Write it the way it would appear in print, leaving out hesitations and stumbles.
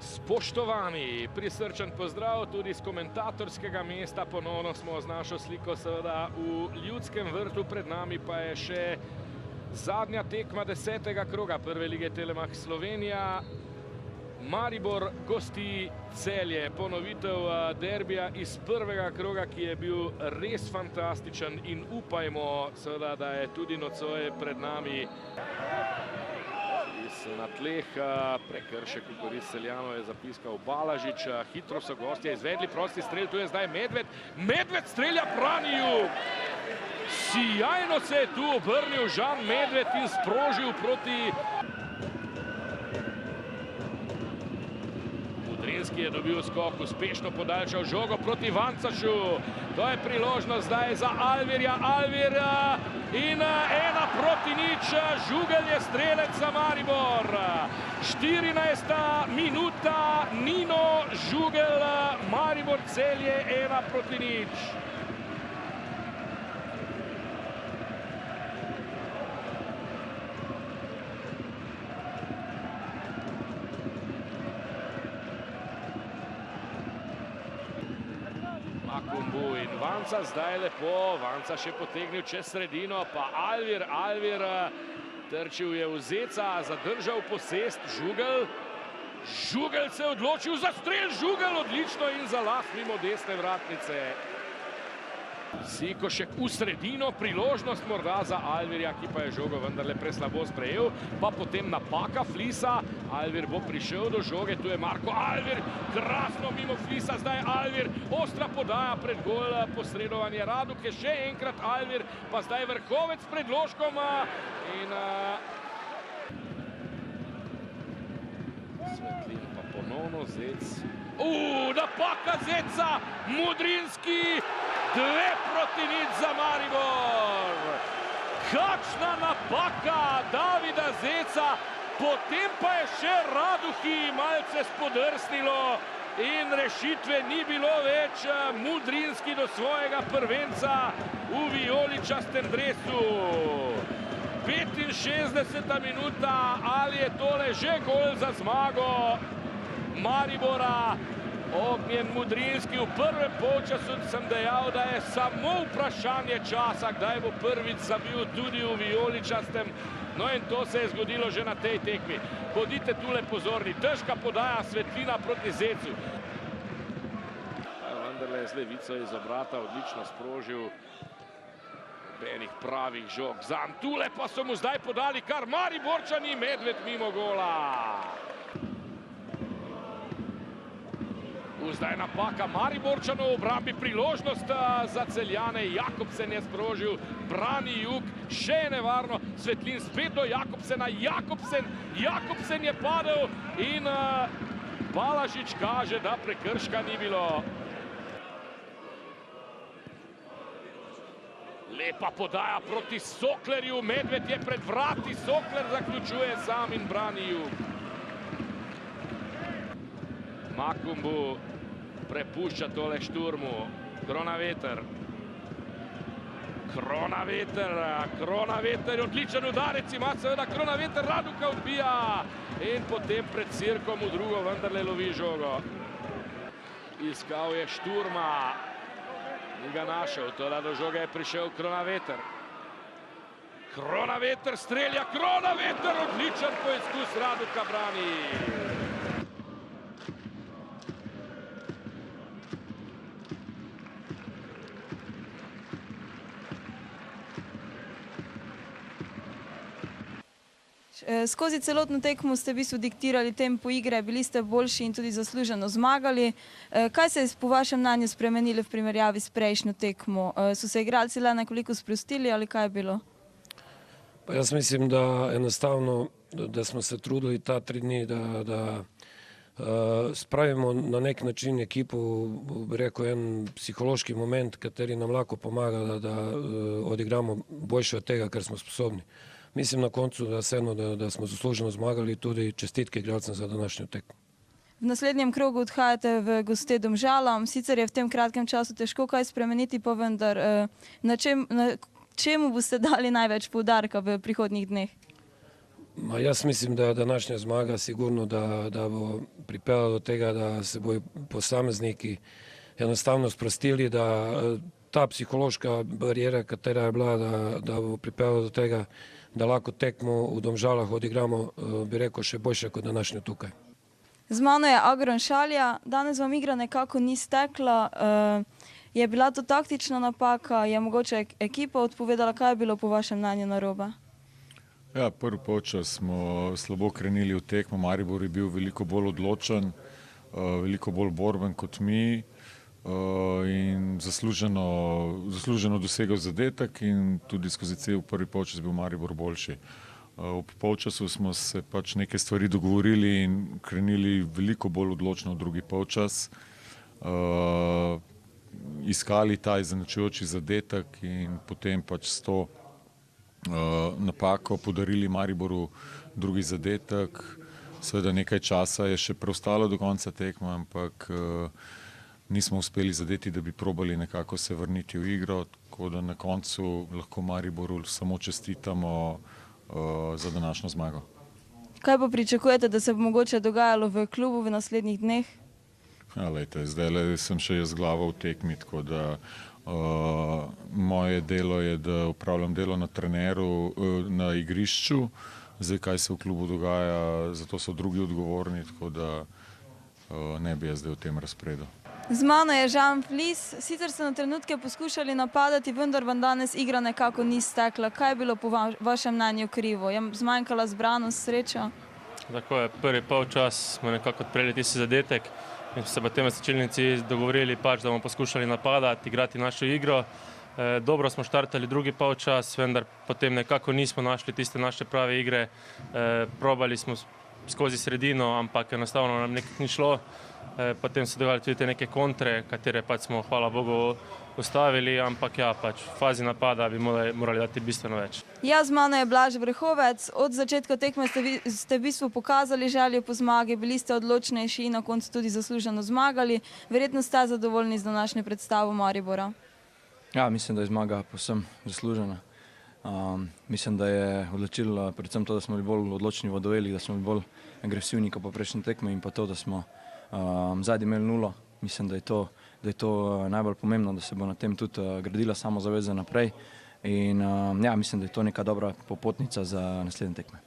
Spoštovani, prisrčen pozdrav tudi z komentatorskega mesta. Ponovno smo z našo sliko seveda v Ljudskem vrtu, pred nami pa je še zadnja tekma 10. kroga Prve lige Telemach Slovenija. Maribor gosti Celje, ponovitev derbija iz prvega kroga, ki je bil res fantastičen in upajmo seveda, da je tudi nocoj pred nami. Na tleh prekršek v korist Celjanov je zapiskal Balažič. Hitro so gostje izvedli prosti strel, tu je zdaj Medved. Medved strelja, brani Jug. Sijajno se je tu obrnil Žan Medved in sprožil proti... Mudrinski je dobil skok, uspešno podaljšal žogo proti Vancašu. To je priložnost zdaj za Alvirja. Alvir in 1-0, Žugelj je strelec za Maribor. 14. minuta, Nino Žugelj, Maribor Celje 1-0. Makumbu in Vanca zdaj lepo, Vanca še potegnil čez sredino, pa Alvir trčil je v Zeca, zadržal posest Žugelj. Žugelj se je odločil za strel, Žugelj odlično in za las mimo desne vratnice. Sikošek v sredino, priložnost morda za Alvirja, ki pa je žogo vendarle preslabo sprejel, pa potem napaka Flisa. Alvir bo prišel do žoge, tu je Marko Alvir, krasno mimo Flisa, zdaj Alvir, ostra podaja pred gol, posredovanje Raduke, še enkrat Alvir, pa zdaj Vrhovec pred Loškom in Svetlin pa ponovno Zec. Napaka Zeca, Mudrinski, 2-0 za Maribor. Kakšna napaka Davida Zeca, potem pa je še Raduhi malce spodrsnilo in rešitve ni bilo več. Mudrinski do svojega prvenca v vijoličastem dresu. 65. minuta, ali je tole že gol za zmago Maribora? Ognjen Mudrinski v prvem polčasu sem dejal, da je samo vprašanje časa, kdaj bo prvič zabil tudi v vijoličastem. No in to se je zgodilo že na tej tekmi. Bodite tule pozorni, težka podaja Svetlina proti Zecu. Vendarle je z levico iz obrata odlično sprožil. Benih pravih žog zanj. Tule pa so mu zdaj podali kar Mariborčani, Medved mimo gola. Zdaj napaka Mariborčanov v obrambi, priložnost za Celjane. Jakobsen je sprožil, brani Jug, še nevarno. Svetlin spet do Jakobsena, Jakobsen je padel in Balažič kaže, da prekrška ni bilo. Lepa podaja proti Soklerju, Medved je pred vrati, Sokler zaključuje sam in brani Jug. Makumbu prepušča tole Šturmu. Kronaveter, odličen udarec ima seveda Kronaveter, Raduka odbija in potem pred cirkom v drugo vendarle lovi žogo. Iskal je Šturma, ni ga našel, toda do žoge je prišel Kronaveter. Kronaveter strelja, Kronaveter, odličen poizkus, Raduka brani. Skozi celotno tekmo ste v bistvu diktirali tempo igre, bili ste boljši in tudi zasluženo zmagali. Kaj se je po vašem mnenju spremenilo v primerjavi s prejšnjo tekmo? So se igralci le nekoliko sprostili ali kaj je bilo? Pa jaz mislim, da enostavno, da smo se trudili ta 3 dni, da spravimo na nek način ekipo, bi rekel, en psihološki moment, kateri nam lahko pomaga, da odigramo boljše od tega, kar smo sposobni. Mislim na koncu, da smo zasluženo zmagali, tudi čestitke igralcem za današnjo tekmo. V naslednjem krogu odhajate v goste Domžalam, sicer je v tem kratkem času težko kaj spremeniti, pa vendar čemu boste dali največ poudarka v prihodnjih dneh? Jaz mislim, da današnja zmaga sigurno da bo pripeljala do tega, da se bojo posamezniki enostavno sprostili, da ta psihološka barijera, katera je bila, da bo pripeljala do tega, da lahko tekmo v Domžalah odigramo, bi rekel, še boljše kot današnjo tukaj. Z mano je Agron Šalja. Danes vam igra nekako ni stekla. Je bila to taktična napaka? Je mogoče ekipa odpovedala? Kaj je bilo po vašem mnenju narobe? Ja, prvi polčas smo slabo krenili v tekmo. Maribor je bil veliko bolj odločen, veliko bolj borben kot mi in zasluženo dosegel zadetek in tudi skozi cel prvi polčas bil Maribor boljši. V polčasu smo se pač neke stvari dogovorili in krenili veliko bolj odločno v drugi polčas. Iskali ta izenačujoči zadetek in potem pač s to napako podarili Mariboru drugi zadetek. Seveda nekaj časa je še preostalo do konca tekma, ampak nismo uspeli zadeti, da bi probali nekako se vrniti v igro, tako da na koncu lahko Mariboru samo čestitamo za današnjo zmago. Kaj pa pričakujete, da se bo mogoče dogajalo v klubu v naslednjih dneh? Ja, lejte, zdaj sem še jaz glava v tekmi, tako da moje delo je, da upravljam delo na treneru, na igrišču. Zdaj, kaj se v klubu dogaja, zato so drugi odgovorni, tako da ne bi jaz zdaj v tem razpredu. Z mano je Žan Flis. Sicer ste na trenutke poskušali napadati, vendar vam danes igra nekako ni stekla. Kaj je bilo po vašem mnenju krivo? Je zmanjkala zbranost, sreča? Tako je, prvi polčas smo nekako odpreli tisti zadetek in smo se potem v slačilnici dogovorili, da bomo poskušali napadati, igrati našo igro. Dobro smo štartali drugi polčas, vendar potem nekako nismo našli tiste naše prave igre. Probali smo skozi sredino, ampak enostavno nam nekako ni šlo. Potem so dogajali tudi te neke kontre, katere pač smo, hvala Bogu, ustavili, ampak ja, pač v fazi napada bi morali dati bistveno več. Ja, z mano je Blaž Brehovec. Od začetka tekme ste v bistvu pokazali željo po zmagi, bili ste odločnejši in na koncu tudi zasluženo zmagali. Verjetno ste zadovoljni z današnjo predstavo Maribora. Ja, mislim, da je zmaga povsem zaslužena. Mislim, da je odločilo predvsem to, da smo bili bolj odločni v duelih, da smo bili bolj agresivni kot pa prejšnje tekme in pa to, da smo zadnji imeli nulo. Mislim, da je to najbolj pomembno, da se bo na tem tudi gradila samozaveza naprej in ja, mislim, da je to neka dobra popotnica za naslednje tekme.